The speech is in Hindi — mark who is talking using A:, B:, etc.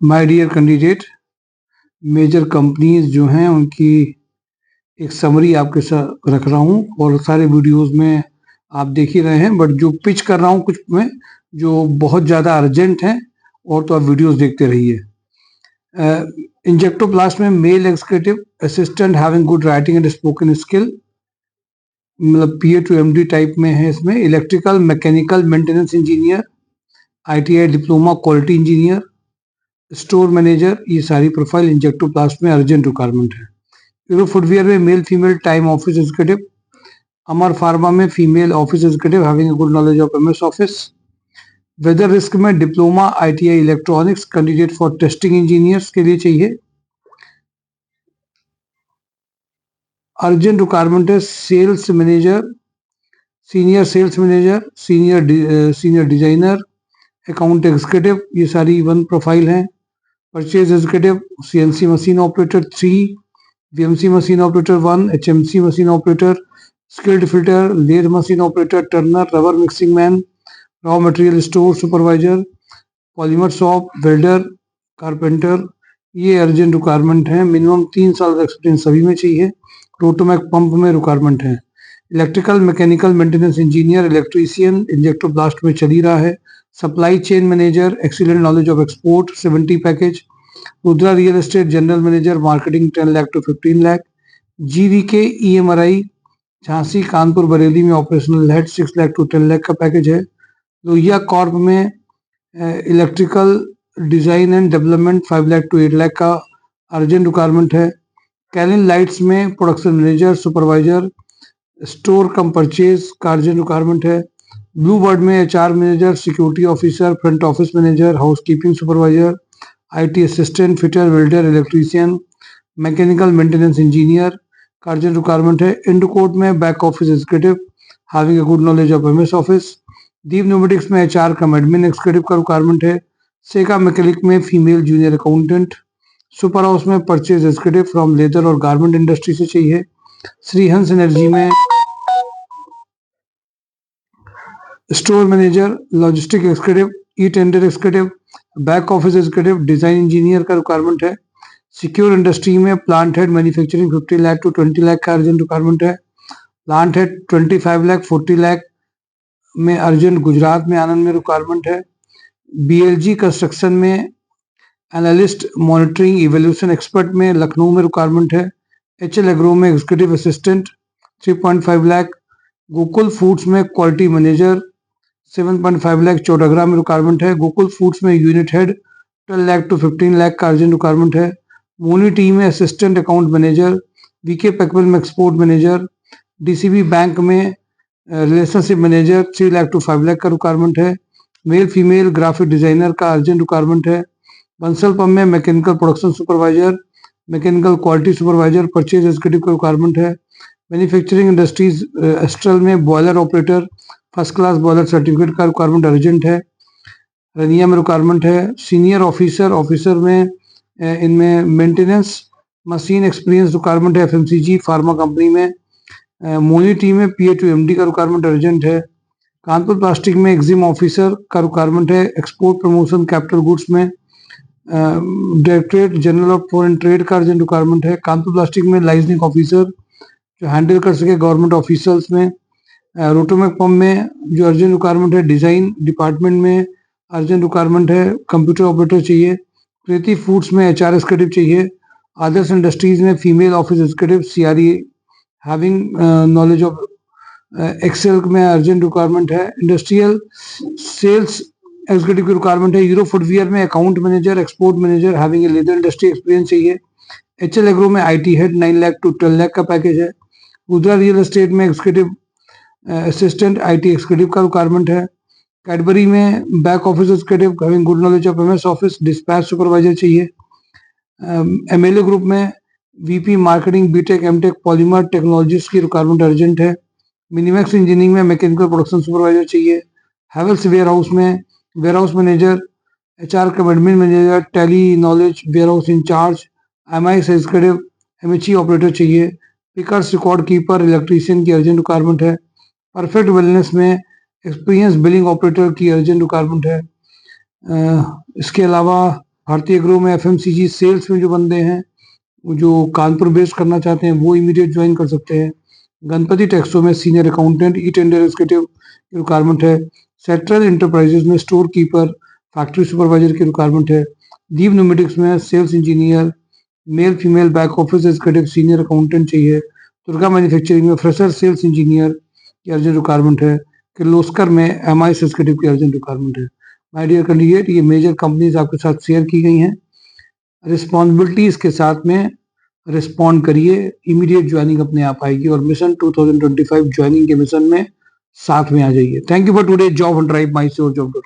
A: My dear candidate, major companies जो हैं उनकी एक समरी आपके साथ रख रहा हूँ और सारे वीडियोस में आप देख ही रहे हैं, बट जो पिच कर रहा हूँ कुछ में जो बहुत ज़्यादा अर्जेंट हैं और तो आप वीडियोस देखते रहिए। इंजेक्टोप्लास्ट में male executive assistant having good writing and spoken skill, मतलब PA to MD टाइप में है। इसमें electrical mechanical maintenance engineer, ITI diploma quality engineer, store manager, ये सारी प्रोफाइल इंजेक्टोप्लास्ट में अर्जेंट रिक्वायरमेंट है। यूरो फुटवियर में male female time office executive, Amar pharma में female office executive having a good knowledge of MS office, Weather Risk में diploma ITI electronics candidate for testing engineers के लिए चाहिए। अर्जेंट रिक्वायरमेंट है sales manager, senior sales manager, senior designer, account executive, ये सारी वन प्रोफाइल हैं। Purchase executive, CNC machine operator 3, VMC machine operator 1, HMC machine operator, skilled filter, lathe machine operator, turner, rubber mixing man, raw material store supervisor, polymer shop, welder, carpenter, ये अर्जेंट रिक्वायरमेंट है। मिनिमम 3 साल का एक्सपीरियंस सभी में चाहिए। रोटोमैक पंप में रिक्वायरमेंट है। Electrical mechanical maintenance engineer, electrician Injectoplast में चल ही रहा है। Supply chain manager, excellent knowledge of export 70 package. Rudra real estate general manager, marketing 10 lakh to 15 lakh. GVK EMRI Jhansi Kanpur Bareilly में operational head 6 lakh to 10 lakh का पैकेज है। लोहिया कॉर्प में electrical design and development 5 lakh to 8 lakh का अर्जेंट रिक्वायरमेंट है। कैलिन लाइट्स में production manager supervisor, store cum purchase का अर्जेंट रिक्वायरमेंट है। ब्लू बर्ड में HR manager, security officer, front office manager, housekeeping supervisor, IT assistant, fitter, welder, electrician, mechanical maintenance engineer का अर्जेंट रिक्वायरमेंट है। इंडोकोट में back office executive having a good knowledge of MS office. Deep pneumatics में HR कम एडमिन एग्जीक्यूटिव का रिक्वायरमेंट है। सेका मैकेनिक में female junior accountant. Super house में परचेज एग्जीक्यूटिव फ्रॉम लेदर और गारमेंट इंडस्ट्री से चाहिए। श्रीहंस एनर्जी में store manager, logistic executive, tender executive, back office executive, design engineer का रिक्वायरमेंट है। सिक्योर इंडस्ट्री में plant head manufacturing 50 lakh to 20 lakh का अर्जेंट रिक्वायरमेंट है। प्लांट हेड 25 लाख 40 लाख में अर्जेंट गुजरात में आनंद में रिक्वायरमेंट है। BLG कंस्ट्रक्शन में एनालिस्ट मॉनिटरिंग इवैल्यूएशन एक्सपर्ट में लखनऊ में रिक्वायरमेंट है। HL एग्रो में executive assistant 3.5 lakh. Gokul foods में क्वालिटी मैनेजर 7.5 लाख चौटागरा में रिक्वायरमेंट है। गोकुल फूड्स में unit head 12 lakh to 15 lakh का अर्जेंट रिक्वायरमेंट है। मोनी टी में असिस्टेंट अकाउंट मैनेजर, VK पैकवेल में एक्सपोर्ट मैनेजर, DCB बैंक में relationship manager 3 lakh to 5 lakh का रिक्वायरमेंट है। मेल फीमेल ग्राफिक डिजाइनर का अर्जेंट रिक्वायरमेंट है। बंसल पंप में mechanical production supervisor, mechanical quality supervisor, purchase executive का रिक्वायरमेंट है। मैन्युफैक्चरिंग इंडस्ट्रीज एस्ट्रल में boiler operator first class boiler certificate का रिक्वायरमेंट अर्जेंट है। रनिया में रिक्वायरमेंट है। सीनियर ऑफिसर में इनमें मेंटेनेंस मशीन एक्सपीरियंस रिक्वायरमेंट है। FMCG फार्मा कंपनी में। मोनी टी में PA to MD का रिक्वायरमेंट अर्जेंट है। कानपुर प्लास्टिक में एग्जिम ऑफिसर का रिक्वायरमेंट है। एक्सपोर्ट प्रमोशन कैपिटल गुड्स में directorate general of foreign trade का अर्जेंट रिक्वायरमेंट है। कानपुर प्लास्टिक में लाइजनिंग ऑफिसर जो हैंडल कर सके गवर्नमेंट ऑफिसर्स में। रोटोमैक पंप में जो अर्जेंट रिक्वायरमेंट है डिजाइन डिपार्टमेंट में अर्जेंट रिक्वायरमेंट है। कंप्यूटर ऑपरेटर चाहिए। प्रीति फूड्स में HR एग्जीक्यूटिव चाहिए। आदर्श इंडस्ट्रीज में female office executive CRE having knowledge of excel में अर्जेंट रिक्वायरमेंट है। इंडस्ट्रियल सेल्स एग्जीक्यूटिव की रिक्वायरमेंट है। यूरो फुटवियर में account manager, export manager having a leather industry experience चाहिए। HL एग्रो में IT head 9 lakh to 12 lakh का पैकेज है। रुद्रा रियल एस्टेट में एग्जीक्यूटिव असिस्टेंट IT एग्जीक्यूटिव का रिक्वायरमेंट है। कैडबरी में back office executive having good knowledge of MS office, dispatch supervisor चाहिए। MLA ग्रुप में VP marketing BTech MTech polymer technologies की रिक्वायरमेंट अर्जेंट है। मिनीमैक्स इंजीनियरिंग में मैकेनिकल प्रोडक्शन सुपरवाइजर चाहिए। हैवेल्स वेयर हाउस में warehouse manager, HR cum admin manager, tally knowledge warehouse incharge, MIS executive MHE operator चाहिए। पिकर्स रिकॉर्ड कीपर इलेक्ट्रीशियन की अर्जेंट रिक्वायरमेंट है। परफेक्ट वेलनेस में एक्सपीरियंस बिलिंग ऑपरेटर की अर्जेंट रिक्वायरमेंट है। इसके अलावा भारतीय ग्रो में FMCG सेल्स में जो बंदे हैं, जो कानपुर बेस्ड करना चाहते हैं, वो इमीडिएट ज्वाइन कर सकते हैं। गणपति टेक्सो में senior accountant e tender executive की रिक्वायरमेंट है। सेंट्रल इंटरप्राइजेज में स्टोर कीपर, फैक्ट्री सुपरवाइजर की रिक्वायरमेंट है। दीप न्यूमेटिक्स में sales engineer, male female back office executive senior accountant चाहिए। दुर्गा मैन्युफैक्चरिंग में फ्रेशर सेल्स इंजीनियर की अर्जेंट रिक्वायरमेंट है। किर्लोस्कर में MIS एग्जीक्यूटिव की अर्जेंट रिक्वायरमेंट है। माय डियर कैंडिडेट, ये मेजर कंपनीज आपके साथ शेयर की गई हैं। रिस्पॉन्सिबिलिटीज के साथ में रिस्पॉन्ड करिए, इमीडिएट ज्वाइनिंग अपने आप आएगी और मिशन 2025 ज्वाइनिंग के मिशन में साथ में आ जाइए। Thank you for today job on drive my sure job.